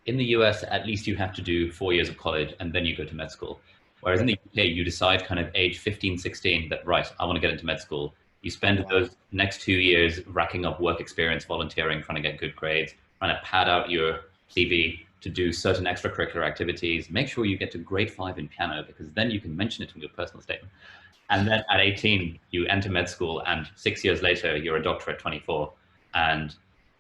in the US, at least you have to do 4 years of college and then you go to med school. Whereas in the UK, you decide kind of age 15, 16 that, right, I want to get into med school. You spend Wow. those next 2 years racking up work experience, volunteering, trying to get good grades, trying to pad out your CV to do certain extracurricular activities. Make sure you get to grade 5 in piano because then you can mention it in your personal statement. And then at 18, you enter med school, and 6 years later, you're a doctor at 24. And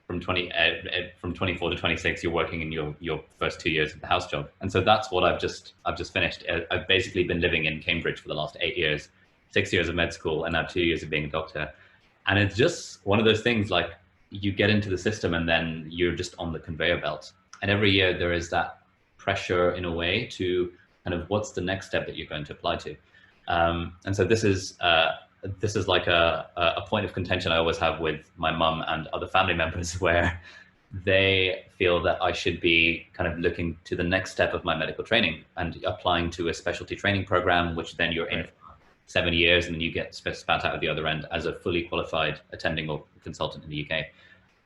from 24 to 26, you're working in your first 2 years of the house job. And so that's what I've just finished. I've basically been living in Cambridge for the last 8 years, 6 years of med school, and now 2 years of being a doctor. And it's just one of those things like you get into the system and then you're just on the conveyor belt. And every year there is that pressure in a way to kind of what's the next step that you're going to apply to. And so this is like a point of contention I always have with my mum and other family members where they feel that I should be kind of looking to the next step of my medical training and applying to a specialty training program, which then you're in Right. for 7 years and then you get spat out at the other end as a fully qualified attending or consultant in the UK.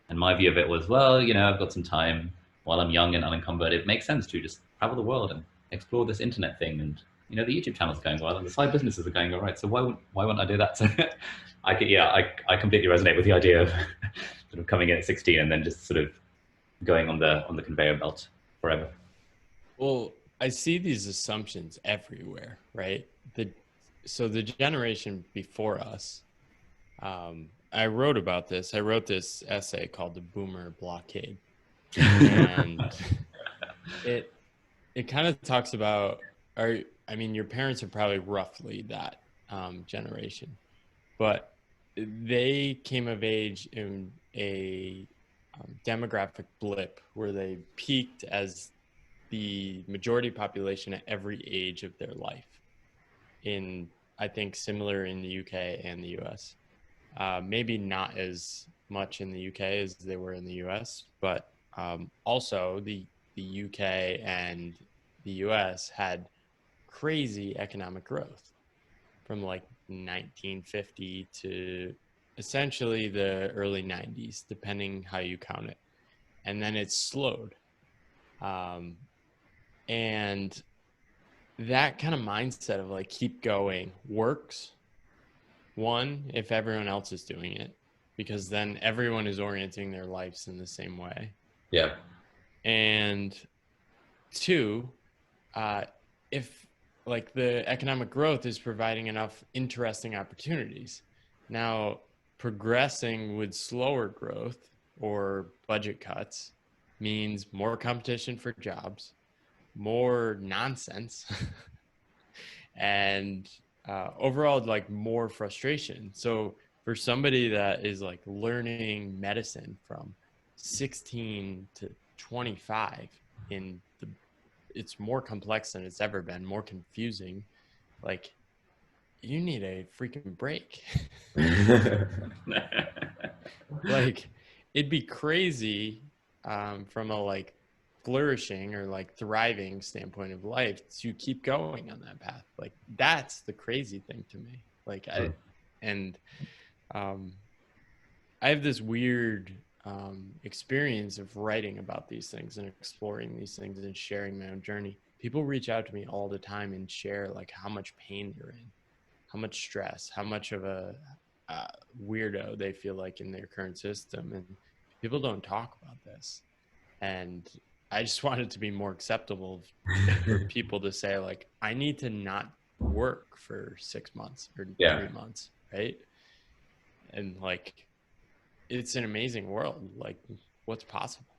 And my view of it was, well, I've got some time while I'm young and unencumbered. It makes sense to just travel the world and explore this internet thing. And the YouTube channel's going well and the side businesses are going all right. So why wouldn't I do that? So I completely resonate with the idea of sort of coming in at 16 and then just sort of going on the conveyor belt forever. Well, I see these assumptions everywhere, right? So the generation before us, I wrote about this. I wrote this essay called "The Boomer Blockade," and it kind of talks about your parents are probably roughly that generation, but they came of age in a demographic blip where they peaked as the majority population at every age of their life. I think similar in the UK and the US. Maybe not as much in the UK as they were in the US, but also the UK and the US had crazy economic growth from like 1950 to essentially the early 90s, depending how you count it. And then it slowed. And that kind of mindset of like keep going works. One, if everyone else is doing it, because then everyone is orienting their lives in the same way. Yeah. And two, if like the economic growth is providing enough interesting opportunities. Now, progressing with slower growth or budget cuts means more competition for jobs, more nonsense, and overall like more frustration. So for somebody that is like learning medicine from 16 to 25 it's more complex than it's ever been, more confusing. Like you need a freaking break. Like it'd be crazy from a like flourishing or like thriving standpoint of life to keep going on that path. Like that's the crazy thing to me. Like and I have this weird experience of writing about these things and exploring these things and sharing my own journey. People reach out to me all the time and share like how much pain they're in, how much stress, how much of a weirdo they feel like in their current system. And people don't talk about this. And I just want it to be more acceptable for people to say like, I need to not work for 6 months or 3 months, right? And like, it's an amazing world. Like, what's possible?